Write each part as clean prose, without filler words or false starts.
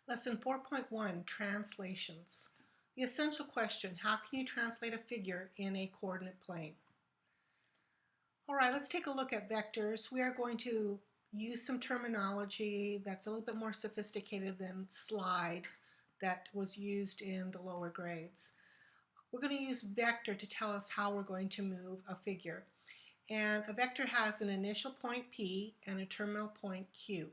Lesson 4.1, Translations. The essential question, how can you translate a figure in a coordinate plane? All right, let's take a look at vectors. We are going to use some terminology that's a little bit more sophisticated than slide that was used in the lower grades. We're going to use vector to tell us how we're going to move a figure. And a vector has an initial point P and a terminal point Q.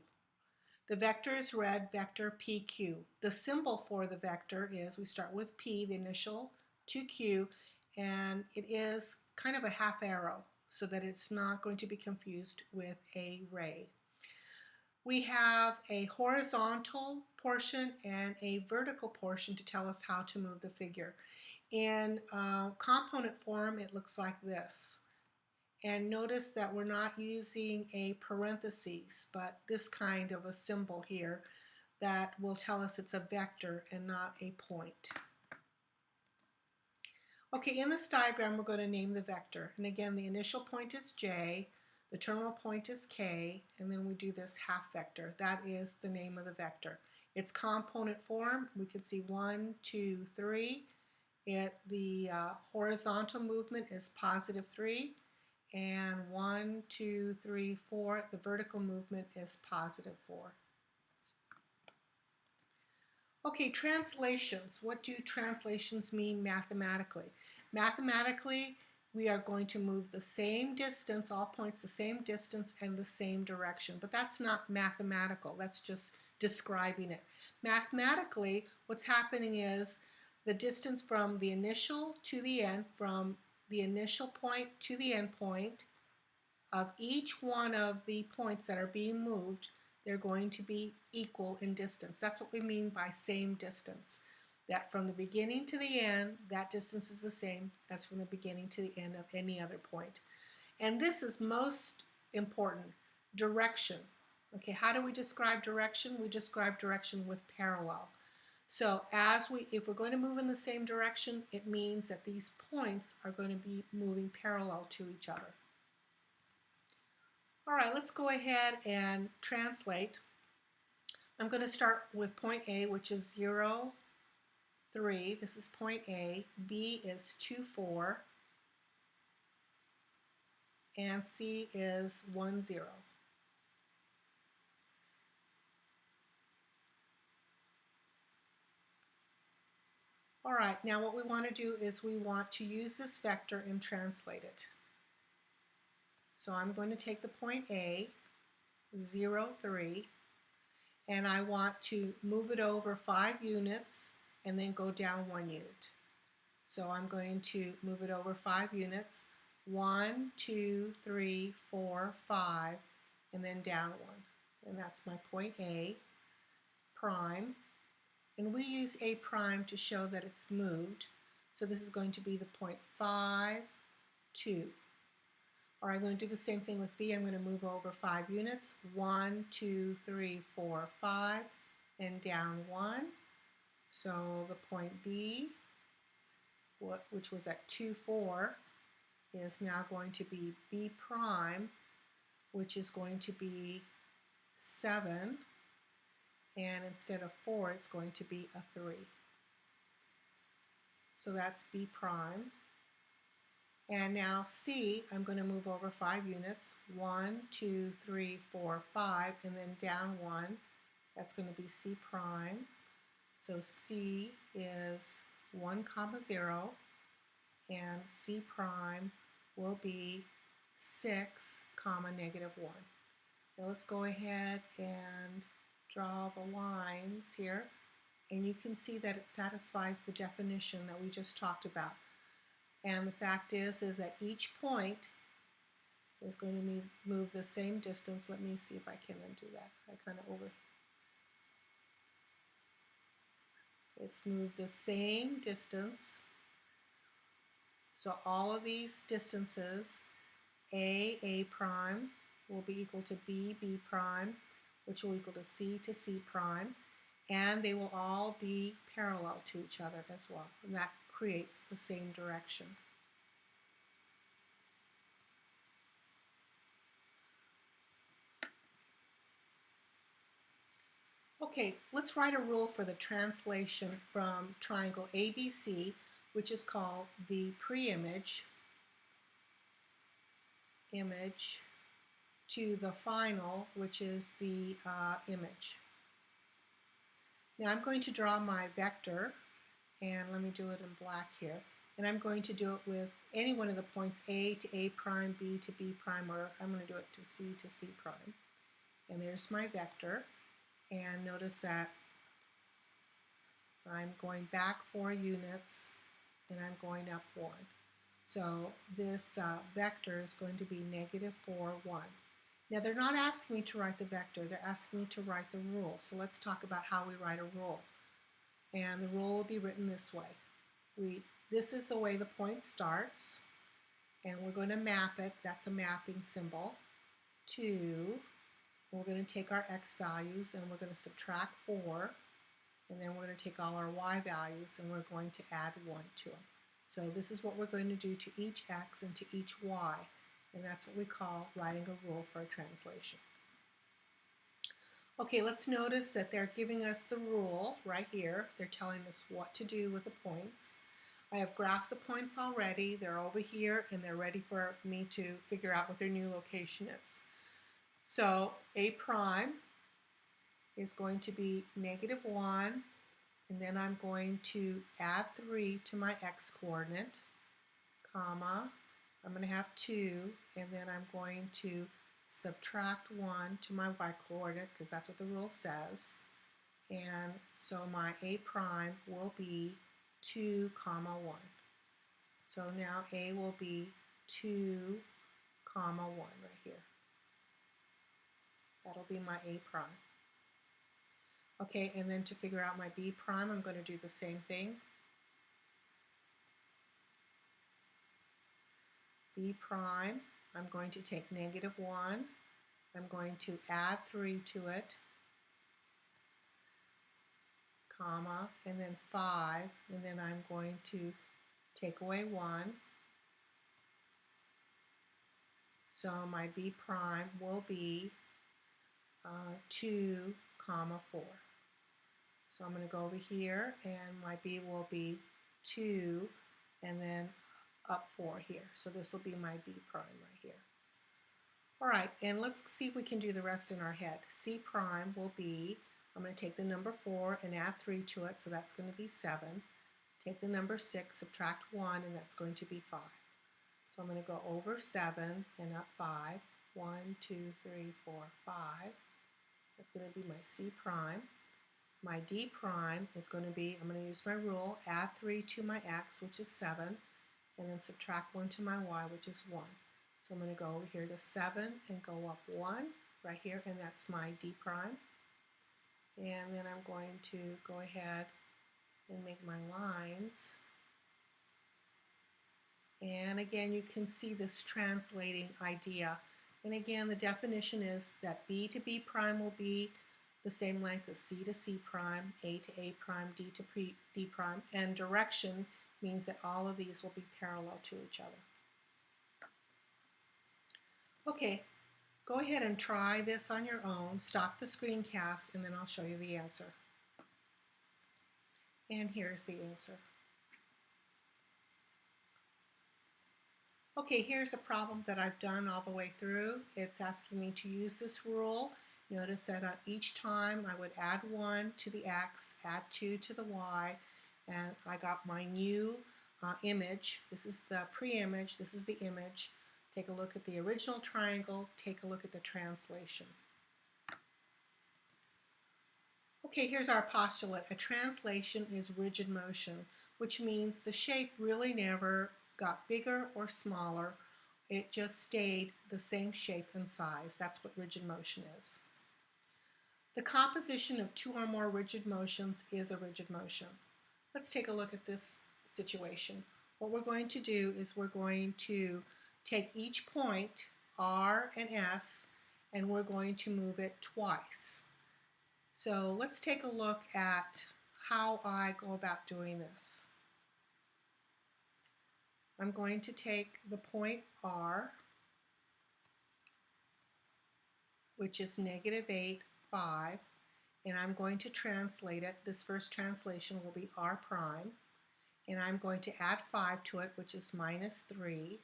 The vector is read vector PQ. The symbol for the vector is, we start with P, the initial, to Q, and it is kind of a half arrow so that it's not going to be confused with a ray. We have a horizontal portion and a vertical portion to tell us how to move the figure. In component form, it looks like this. And notice that we're not using a parentheses, but this kind of a symbol here that will tell us it's a vector and not a point. Okay, in this diagram we're going to name the vector. And again, the initial point is J, the terminal point is K, and then we do this half vector. That is the name of the vector. Its component form, we can see 1, 2, 3. The horizontal movement is +3. And 1, 2, 3, 4, the vertical movement is +4. Okay, translations. What do translations mean mathematically? Mathematically, we are going to move the same distance, all points the same distance and the same direction. But that's not mathematical. That's just describing it. Mathematically, what's happening is the distance from the initial to the end, from the initial point to the end point of each one of the points that are being moved, they're going to be equal in distance. That's what we mean by same distance. That from the beginning to the end, that distance is the same as from the beginning to the end of any other point. And this is most important, direction. Okay, how do we describe direction? We describe direction with parallel. So if we're going to move in the same direction, it means that these points are going to be moving parallel to each other. All right, let's go ahead and translate. I'm going to start with point A, which is 0, 3. This is point A. B is 2, 4. And C is 1, 0. All right, now what we want to do is we want to use this vector and translate it. So I'm going to take the point A, 0, 3, and I want to move it over 5 units and then go down 1 unit. So I'm going to move it over 5 units, 1, 2, 3, 4, 5, and then down 1. And that's my point A, prime. And we use A prime to show that it's moved. So this is going to be the point 5, 2. Or I'm going to do the same thing with B. I'm going to move over 5 units, 1, 2, 3, 4, 5, and down 1. So the point B, which was at 2, 4, is now going to be B prime, which is going to be 7. And instead of 4, it's going to be a 3. So that's B prime. And now C, I'm going to move over 5 units, 1, 2, 3, 4, 5, and then down 1. That's going to be C prime. So C is 1, 0, and C prime will be 6, -1. Now let's go ahead and draw the lines here, and you can see that it satisfies the definition that we just talked about. And the fact is that each point is going to move the same distance. Let me see if I can undo that. It's moved the same distance. So all of these distances, A prime, will be equal to B prime, which will equal to C prime, and they will all be parallel to each other as well, and that creates the same direction. Okay, let's write a rule for the translation from triangle ABC, which is called the pre-image to the final, which is the image. Now I'm going to draw my vector, and let me do it in black here. And I'm going to do it with any one of the points A to A prime, B to B prime, or I'm going to do it to C prime. And there's my vector. And notice that I'm going back 4 units and I'm going up 1. So this vector is going to be -4, 1. Now they're not asking me to write the vector, they're asking me to write the rule. So let's talk about how we write a rule. And the rule will be written this way. This is the way the point starts, and we're going to map it, that's a mapping symbol, to, we're going to take our x values and we're going to subtract 4, and then we're going to take all our y values and we're going to add 1 to them. So this is what we're going to do to each x and to each y, and that's what we call writing a rule for a translation. Okay, let's notice that they're giving us the rule right here. They're telling us what to do with the points. I have graphed the points already. They're over here and they're ready for me to figure out what their new location is. So A prime is going to be -1, and then I'm going to add 3 to my x coordinate, comma, I'm going to have 2, and then I'm going to subtract 1 to my y coordinate because that's what the rule says. And so my A prime will be 2, 1. So now A will be 2, 1 right here. That'll be my A prime. Okay, and then to figure out my B prime, I'm going to do the same thing. B prime, I'm going to take -1. I'm going to add 3 to it, comma, and then 5, and then I'm going to take away 1. So my B prime will be 2, 4. So I'm going to go over here, and my B will be 2, and then up 4 here. So this will be my B prime right here. All right, and let's see if we can do the rest in our head. C prime will be, I'm going to take the number 4 and add 3 to it, so that's going to be 7. Take the number 6, subtract 1, and that's going to be 5. So I'm going to go over 7 and up 5. 1, 2, 3, 4, 5. That's going to be my C prime. My D prime is going to be, I'm going to use my rule, add 3 to my x, which is 7, and then subtract 1 to my y, which is 1. So I'm going to go over here to 7 and go up 1 right here, and that's my D prime. And then I'm going to go ahead and make my lines. And again, you can see this translating idea. And again, the definition is that B to B prime will be the same length as C to C prime, A to A prime, D to D prime, and direction means that all of these will be parallel to each other. Okay, go ahead and try this on your own. Stop the screencast and then I'll show you the answer. And here's the answer. Okay, here's a problem that I've done all the way through. It's asking me to use this rule. Notice that each time I would add 1 to the x, add 2 to the y, and I got my new image. This is the pre-image, this is the image. Take a look at the original triangle, take a look at the translation. Okay, here's our postulate. A translation is rigid motion, which means the shape really never got bigger or smaller. It just stayed the same shape and size. That's what rigid motion is. The composition of 2 or more rigid motions is a rigid motion. Let's take a look at this situation. What we're going to do is we're going to take each point, R and S, and we're going to move it twice. So let's take a look at how I go about doing this. I'm going to take the point R, which is -8, 5, and I'm going to translate it. This first translation will be r prime, and I'm going to add 5 to it, which is minus 3.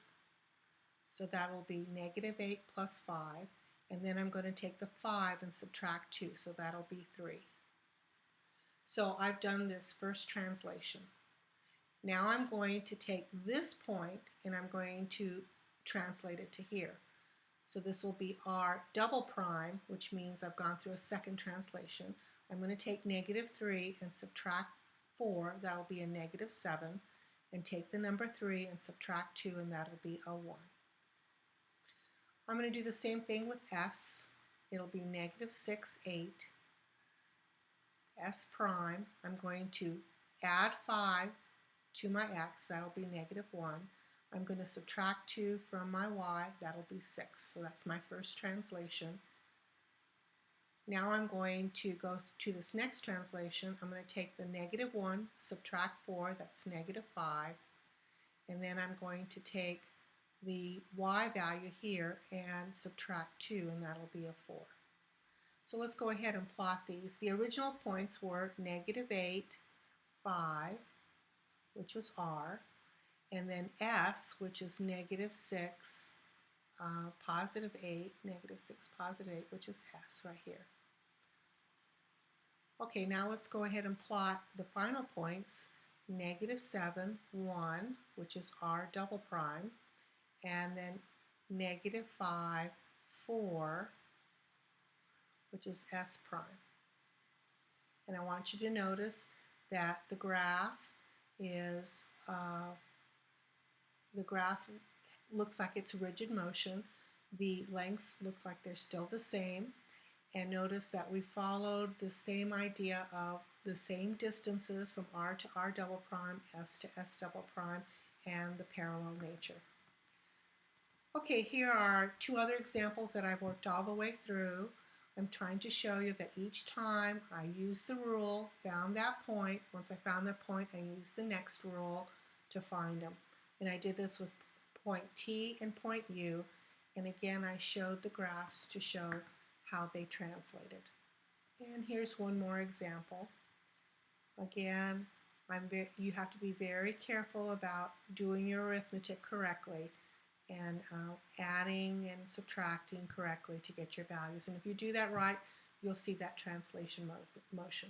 So that will be negative 8 plus 5, and then I'm going to take the 5 and subtract 2, so that'll be 3. So I've done this first translation. Now I'm going to take this point and I'm going to translate it to here. So this will be r double prime, which means I've gone through a second translation. I'm going to take negative 3 and subtract 4, that'll be a negative 7, and take the number 3 and subtract 2, and that'll be a 1. I'm going to do the same thing with s. It'll be negative 6, 8. S prime, I'm going to add 5 to my x, that'll be negative 1. I'm going to subtract 2 from my y, that'll be 6. So that's my first translation. Now I'm going to go to this next translation. I'm going to take the negative 1, subtract 4, that's negative 5. And then I'm going to take the y value here and subtract 2, and that'll be a 4. So let's go ahead and plot these. The original points were negative 8, 5, which was r, and then s, which is negative 6, positive 8, negative 6, positive 8, which is s right here. Okay, now let's go ahead and plot the final points. Negative 7, 1, which is r double prime, and then negative 5, 4, which is s prime. And I want you to notice that the graph looks like it's rigid motion. The lengths look like they're still the same. And notice that we followed the same idea of the same distances from r to r double prime, s to s double prime, and the parallel nature. Okay, here are 2 other examples that I've worked all the way through. I'm trying to show you that each time I used the rule, found that point. Once I found that point, I used the next rule to find them. And I did this with point T and point U. And again, I showed the graphs to show how they translated. And here's one more example. Again, you have to be very careful about doing your arithmetic correctly and adding and subtracting correctly to get your values. And if you do that right, you'll see that translation motion.